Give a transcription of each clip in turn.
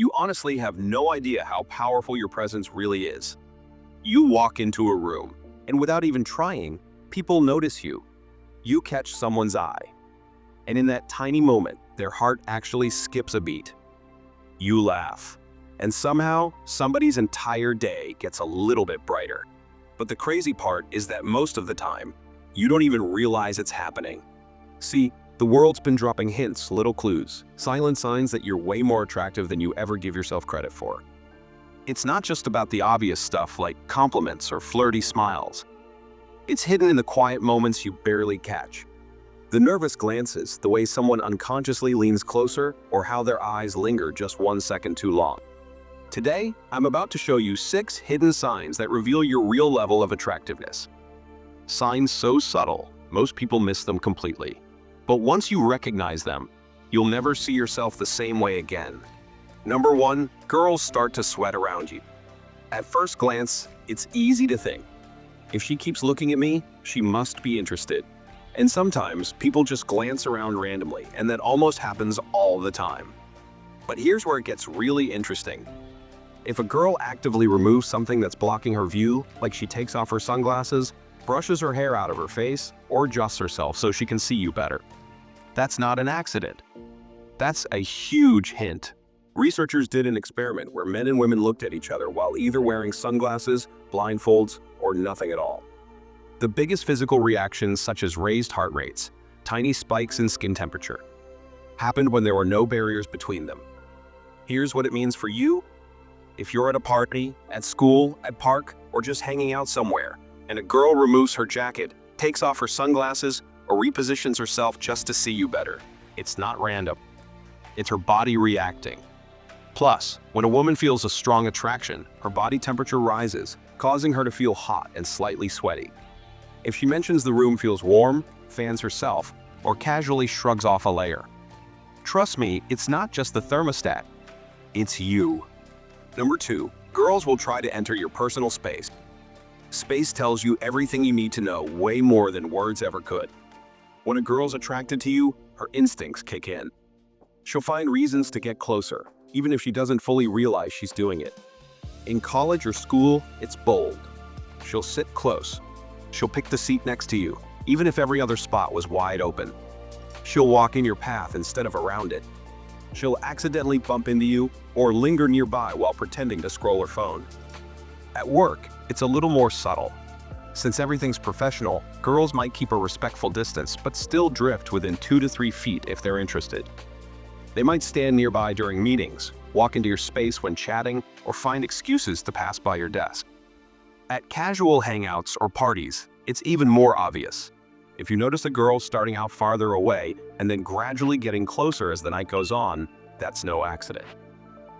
You honestly have no idea how powerful your presence really is. You walk into a room, and without even trying, people notice you. You catch someone's eye, and in that tiny moment, their heart actually skips a beat. You laugh, and somehow, somebody's entire day gets a little bit brighter. But the crazy part is that most of the time, you don't even realize it's happening. See, the world's been dropping hints, little clues, silent signs that you're way more attractive than you ever give yourself credit for. It's not just about the obvious stuff like compliments or flirty smiles. It's hidden in the quiet moments you barely catch. The nervous glances, the way someone unconsciously leans closer, or how their eyes linger just 1 second too long. Today, I'm about to show you 6 hidden signs that reveal your real level of attractiveness. Signs so subtle, most people miss them completely. But once you recognize them, you'll never see yourself the same way again. Number 1, girls start to sweat around you. At first glance, it's easy to think, if she keeps looking at me, she must be interested. And sometimes people just glance around randomly, and that almost happens all the time. But here's where it gets really interesting. If a girl actively removes something that's blocking her view, like she takes off her sunglasses, brushes her hair out of her face, or adjusts herself so she can see you better, that's not an accident. That's a huge hint. Researchers did an experiment where men and women looked at each other while either wearing sunglasses, blindfolds, or nothing at all. The biggest physical reactions, such as raised heart rates, tiny spikes in skin temperature, happened when there were no barriers between them. Here's what it means for you. If you're at a party, at school, at park, or just hanging out somewhere, and a girl removes her jacket, takes off her sunglasses, or repositions herself just to see you better, it's not random. It's her body reacting. Plus, when a woman feels a strong attraction, her body temperature rises, causing her to feel hot and slightly sweaty. If she mentions the room feels warm, fans herself, or casually shrugs off a layer, trust me, it's not just the thermostat, it's you. Number 2, girls will try to enter your personal space. Space tells you everything you need to know, way more than words ever could. When a girl's attracted to you, her instincts kick in. She'll find reasons to get closer, even if she doesn't fully realize she's doing it. In college or school, it's bold. She'll sit close. She'll pick the seat next to you, even if every other spot was wide open. She'll walk in your path instead of around it. She'll accidentally bump into you or linger nearby while pretending to scroll her phone. At work, it's a little more subtle. Since everything's professional, girls might keep a respectful distance but still drift within 2 to 3 feet if they're interested. They might stand nearby during meetings, walk into your space when chatting, or find excuses to pass by your desk. At casual hangouts or parties, it's even more obvious. If you notice a girl starting out farther away and then gradually getting closer as the night goes on, that's no accident.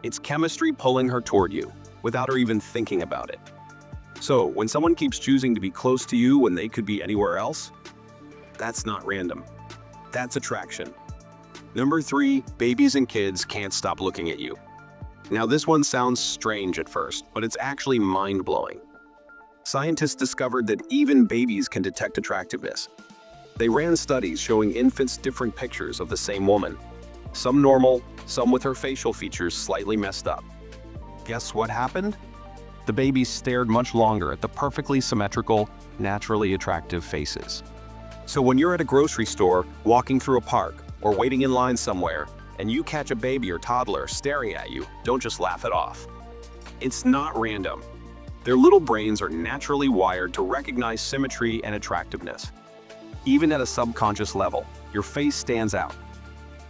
It's chemistry pulling her toward you, without her even thinking about it. So, when someone keeps choosing to be close to you when they could be anywhere else, that's not random. That's attraction. Number 3, babies and kids can't stop looking at you. Now this one sounds strange at first, but it's actually mind-blowing. Scientists discovered that even babies can detect attractiveness. They ran studies showing infants different pictures of the same woman. Some normal, some with her facial features slightly messed up. Guess what happened? The babies stared much longer at the perfectly symmetrical, naturally attractive faces. So when you're at a grocery store, walking through a park, or waiting in line somewhere, and you catch a baby or toddler staring at you, don't just laugh it off. It's not random. Their little brains are naturally wired to recognize symmetry and attractiveness. Even at a subconscious level, your face stands out.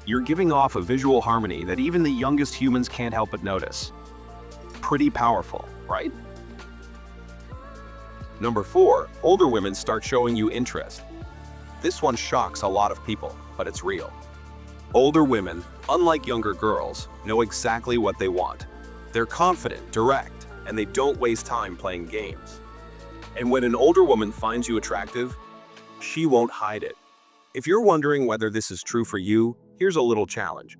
You're giving off a visual harmony that even the youngest humans can't help but notice. Pretty powerful, right? Number 4, older women start showing you interest. This one shocks a lot of people, but it's real. Older women, unlike younger girls, know exactly what they want. They're confident, direct, and they don't waste time playing games. And when an older woman finds you attractive, she won't hide it. If you're wondering whether this is true for you, here's a little challenge.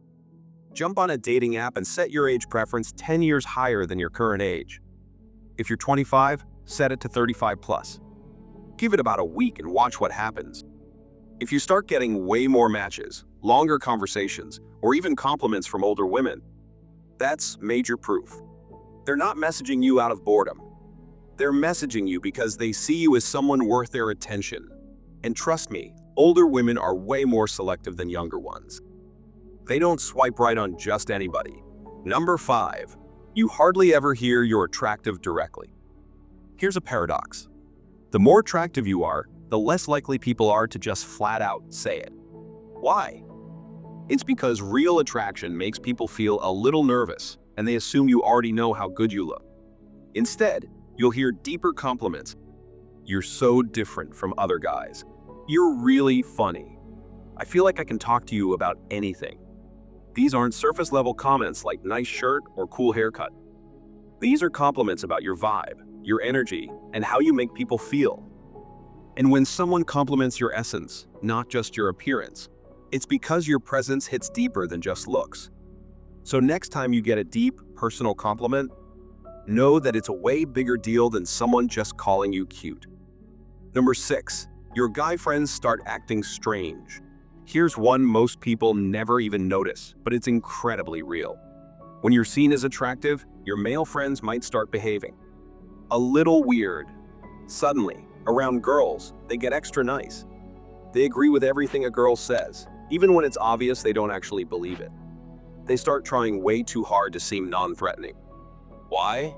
Jump on a dating app and set your age preference 10 years higher than your current age. If you're 25, set it to 35 plus. Give it about a week and watch what happens. If you start getting way more matches, longer conversations, or even compliments from older women, That's major proof. They're not messaging you out of boredom. They're messaging you because they see you as someone worth their attention. And trust me, older women are way more selective than younger ones. They don't swipe right on just anybody. Number 5. You hardly ever hear you're attractive directly. Here's a paradox. The more attractive you are, the less likely people are to just flat out say it. Why? It's because real attraction makes people feel a little nervous, and they assume you already know how good you look. Instead, you'll hear deeper compliments. You're so different from other guys. You're really funny. I feel like I can talk to you about anything. These aren't surface-level comments like nice shirt or cool haircut. These are compliments about your vibe, your energy, and how you make people feel. And when someone compliments your essence, not just your appearance, it's because your presence hits deeper than just looks. So next time you get a deep, personal compliment, know that it's a way bigger deal than someone just calling you cute. Number 6. Your guy friends start acting strange. Here's one most people never even notice, but it's incredibly real. When you're seen as attractive, your male friends might start behaving a little weird. Suddenly, around girls, they get extra nice. They agree with everything a girl says, even when it's obvious they don't actually believe it. They start trying way too hard to seem non-threatening. Why?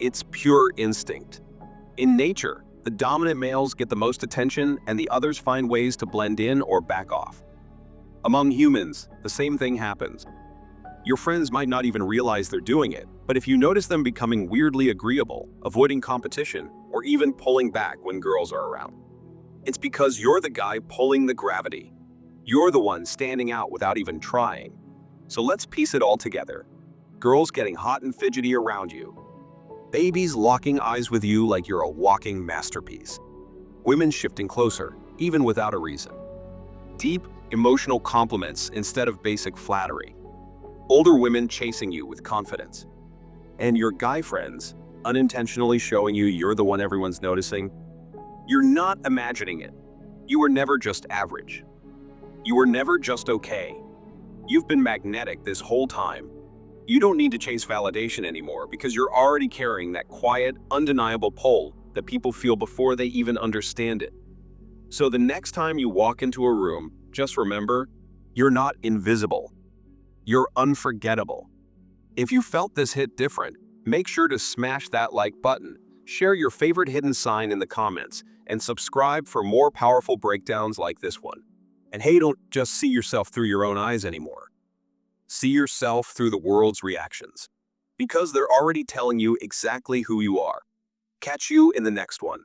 It's pure instinct. In nature, the dominant males get the most attention and the others find ways to blend in or back off. Among humans, the same thing happens. Your friends might not even realize they're doing it, but if you notice them becoming weirdly agreeable, avoiding competition, or even pulling back when girls are around, it's because you're the guy pulling the gravity. You're the one standing out without even trying. So let's piece it all together. Girls getting hot and fidgety around you. Babies locking eyes with you like you're a walking masterpiece. Women shifting closer, even without a reason. Deep, emotional compliments instead of basic flattery. Older women chasing you with confidence. And your guy friends unintentionally showing you you're the one everyone's noticing. You're not imagining it. You were never just average. You were never just okay. You've been magnetic this whole time. You don't need to chase validation anymore because you're already carrying that quiet, undeniable pull that people feel before they even understand it. So the next time you walk into a room, just remember, you're not invisible. You're unforgettable. If you felt this hit different, make sure to smash that like button, share your favorite hidden sign in the comments, and subscribe for more powerful breakdowns like this one. And hey, don't just see yourself through your own eyes anymore. See yourself through the world's reactions, because they're already telling you exactly who you are. Catch you in the next one.